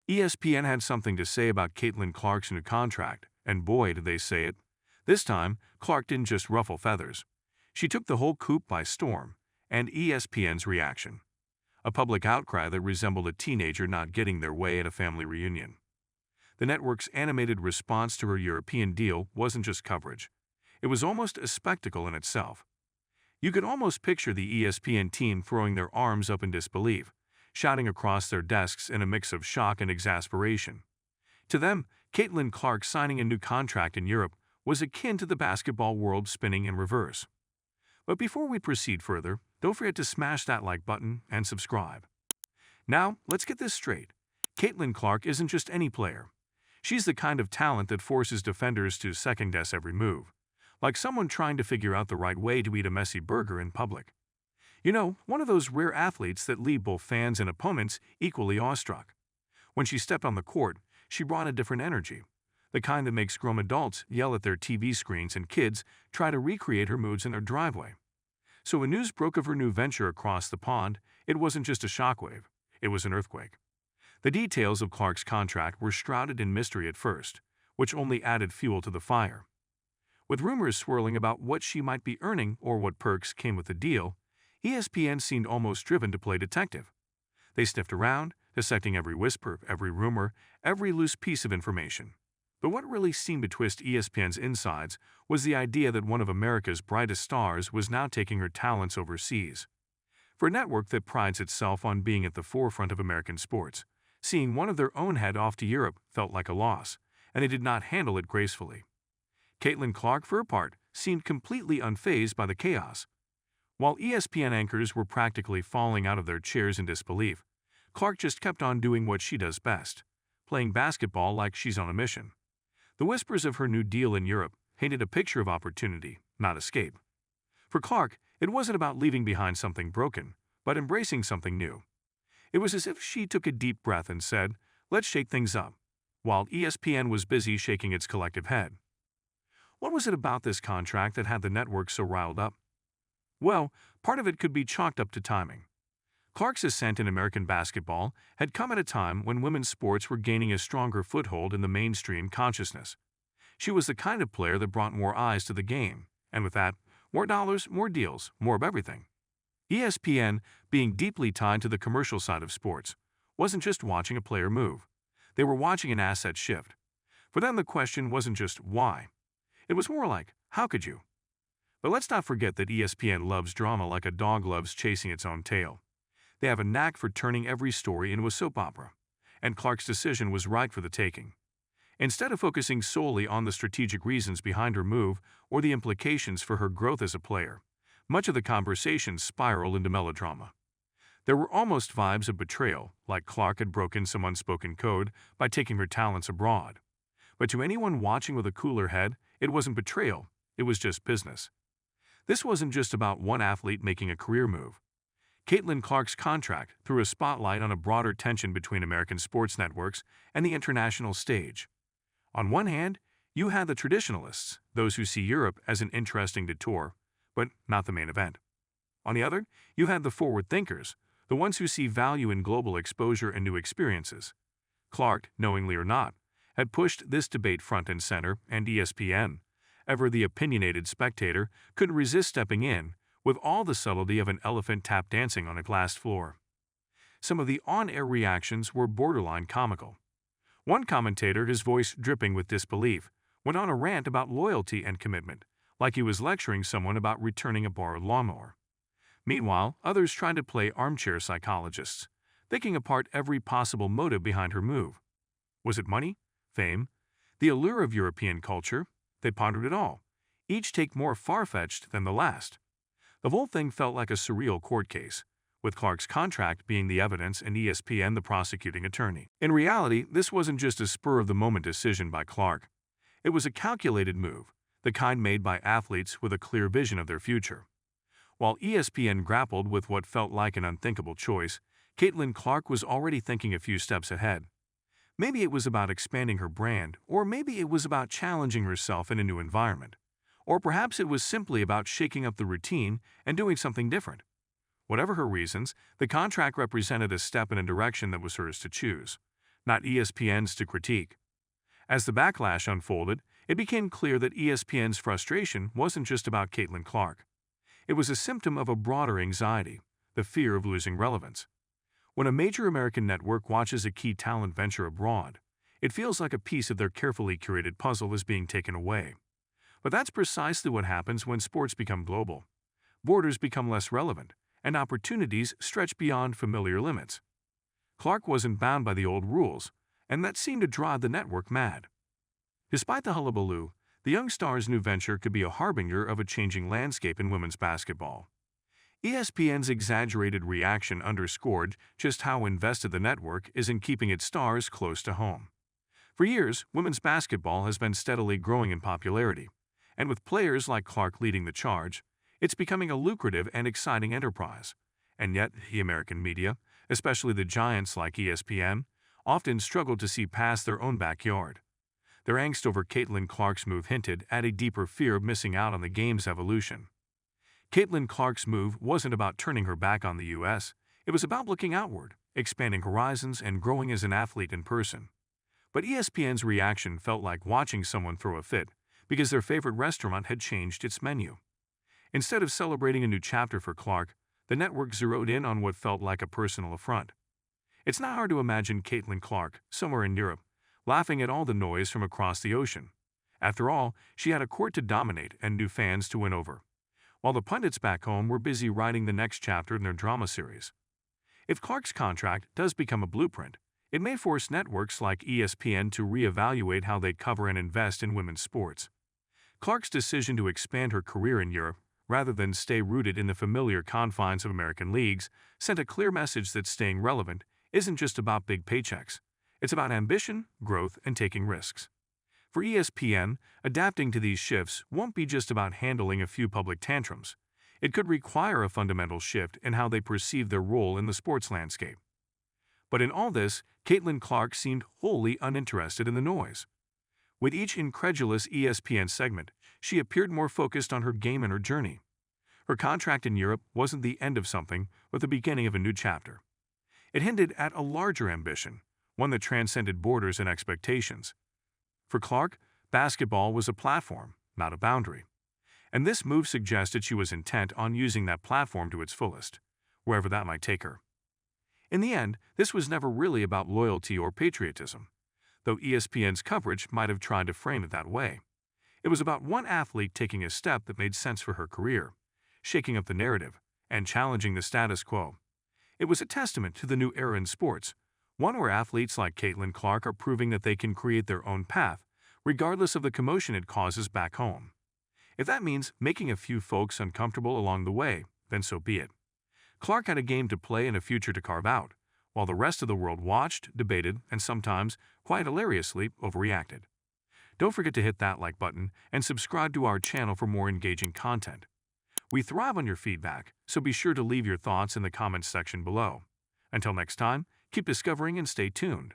ESPN had something to say about Caitlin Clark's new contract, and boy did they say it. This time, Clark didn't just ruffle feathers. She took the whole coop by storm, and ESPN's reaction. A public outcry that resembled a teenager not getting their way at a family reunion. The network's animated response to her European deal wasn't just coverage. It was almost a spectacle in itself. You could almost picture the ESPN team throwing their arms up in disbelief, shouting across their desks in a mix of shock and exasperation. To them, Caitlin Clark signing a new contract in Europe was akin to the basketball world spinning in reverse. But before we proceed further, don't forget to smash that like button and subscribe. Now, let's get this straight. Caitlin Clark isn't just any player. She's the kind of talent that forces defenders to second-guess every move, like someone trying to figure out the right way to eat a messy burger in public. You know, one of those rare athletes that leave both fans and opponents equally awestruck. When she stepped on the court, she brought a different energy, the kind that makes grown adults yell at their TV screens and kids try to recreate her moves in their driveway. So when news broke of her new venture across the pond, it wasn't just a shockwave, it was an earthquake. The details of Clark's contract were shrouded in mystery at first, which only added fuel to the fire. With rumors swirling about what she might be earning or what perks came with the deal, ESPN seemed almost driven to play detective. They sniffed around, dissecting every whisper, every rumor, every loose piece of information. But what really seemed to twist ESPN's insides was the idea that one of America's brightest stars was now taking her talents overseas. For a network that prides itself on being at the forefront of American sports, seeing one of their own head off to Europe felt like a loss, and they did not handle it gracefully. Caitlin Clark, for her part, seemed completely unfazed by the chaos. While ESPN anchors were practically falling out of their chairs in disbelief, Clark just kept on doing what she does best, playing basketball like she's on a mission. The whispers of her new deal in Europe painted a picture of opportunity, not escape. For Clark, it wasn't about leaving behind something broken, but embracing something new. It was as if she took a deep breath and said, "Let's shake things up," while ESPN was busy shaking its collective head. What was it about this contract that had the network so riled up? Well, part of it could be chalked up to timing. Clark's ascent in American basketball had come at a time when women's sports were gaining a stronger foothold in the mainstream consciousness. She was the kind of player that brought more eyes to the game, and with that, more dollars, more deals, more of everything. ESPN, being deeply tied to the commercial side of sports, wasn't just watching a player move. They were watching an asset shift. For them, the question wasn't just why. It was more like, how could you? But let's not forget that ESPN loves drama like a dog loves chasing its own tail. They have a knack for turning every story into a soap opera, and Clark's decision was right for the taking. Instead of focusing solely on the strategic reasons behind her move or the implications for her growth as a player, much of the conversation spiraled into melodrama. There were almost vibes of betrayal, like Clark had broken some unspoken code by taking her talents abroad. But to anyone watching with a cooler head, it wasn't betrayal, it was just business. This wasn't just about one athlete making a career move. Caitlin Clark's contract threw a spotlight on a broader tension between American sports networks and the international stage. On one hand, you had the traditionalists, those who see Europe as an interesting detour, but not the main event. On the other, you had the forward thinkers, the ones who see value in global exposure and new experiences. Clark, knowingly or not, had pushed this debate front and center, and ESPN, ever the opinionated spectator, couldn't resist stepping in, with all the subtlety of an elephant tap dancing on a glass floor. Some of the on-air reactions were borderline comical. One commentator, his voice dripping with disbelief, went on a rant about loyalty and commitment, like he was lecturing someone about returning a borrowed lawnmower. Meanwhile, others tried to play armchair psychologists, picking apart every possible motive behind her move. Was it money? Fame? The allure of European culture? They pondered it all, each take more far-fetched than the last. The whole thing felt like a surreal court case, with Clark's contract being the evidence and ESPN the prosecuting attorney. In reality, this wasn't just a spur-of-the-moment decision by Clark. It was a calculated move, the kind made by athletes with a clear vision of their future. While ESPN grappled with what felt like an unthinkable choice, Caitlin Clark was already thinking a few steps ahead. Maybe it was about expanding her brand, or maybe it was about challenging herself in a new environment. Or perhaps it was simply about shaking up the routine and doing something different. Whatever her reasons, the contract represented a step in a direction that was hers to choose. not ESPN's to critique. As the backlash unfolded, it became clear that ESPN's frustration wasn't just about Caitlin Clark. It was a symptom of a broader anxiety, the fear of losing relevance. When a major American network watches a key talent venture abroad, it feels like a piece of their carefully curated puzzle is being taken away. But that's precisely what happens when sports become global. Borders become less relevant, and opportunities stretch beyond familiar limits. Clark wasn't bound by the old rules, and that seemed to drive the network mad. Despite the hullabaloo, the young star's new venture could be a harbinger of a changing landscape in women's basketball. ESPN's exaggerated reaction underscored just how invested the network is in keeping its stars close to home. For years, women's basketball has been steadily growing in popularity, and with players like Clark leading the charge, it's becoming a lucrative and exciting enterprise. And yet, the American media, especially the giants like ESPN, often struggle to see past their own backyard. Their angst over Caitlin Clark's move hinted at a deeper fear of missing out on the game's evolution. Caitlin Clark's move wasn't about turning her back on the U.S., it was about looking outward, expanding horizons, and growing as an athlete in person. But ESPN's reaction felt like watching someone throw a fit because their favorite restaurant had changed its menu. Instead of celebrating a new chapter for Clark, the network zeroed in on what felt like a personal affront. It's not hard to imagine Caitlin Clark, somewhere in Europe, laughing at all the noise from across the ocean. After all, she had a court to dominate and new fans to win over, while the pundits back home were busy writing the next chapter in their drama series. If Clark's contract does become a blueprint, it may force networks like ESPN to reevaluate how they cover and invest in women's sports. Clark's decision to expand her career in Europe, rather than stay rooted in the familiar confines of American leagues, sent a clear message that staying relevant isn't just about big paychecks. It's about ambition, growth, and taking risks. For ESPN, adapting to these shifts won't be just about handling a few public tantrums. It could require a fundamental shift in how they perceive their role in the sports landscape. But in all this, Caitlin Clark seemed wholly uninterested in the noise. With each incredulous ESPN segment, she appeared more focused on her game and her journey. Her contract in Europe wasn't the end of something, but the beginning of a new chapter. It hinted at a larger ambition, one that transcended borders and expectations. For Clark, basketball was a platform, not a boundary. And this move suggested she was intent on using that platform to its fullest, wherever that might take her. In the end, this was never really about loyalty or patriotism, though ESPN's coverage might have tried to frame it that way. It was about one athlete taking a step that made sense for her career, shaking up the narrative, and challenging the status quo. It was a testament to the new era in sports, one where athletes like Caitlin Clark are proving that they can create their own path, regardless of the commotion it causes back home. If that means making a few folks uncomfortable along the way, then so be it. Clark had a game to play and a future to carve out, while the rest of the world watched, debated, and sometimes, quite hilariously, overreacted. Don't forget to hit that like button and subscribe to our channel for more engaging content. We thrive on your feedback, so be sure to leave your thoughts in the comments section below. Until next time, keep discovering and stay tuned.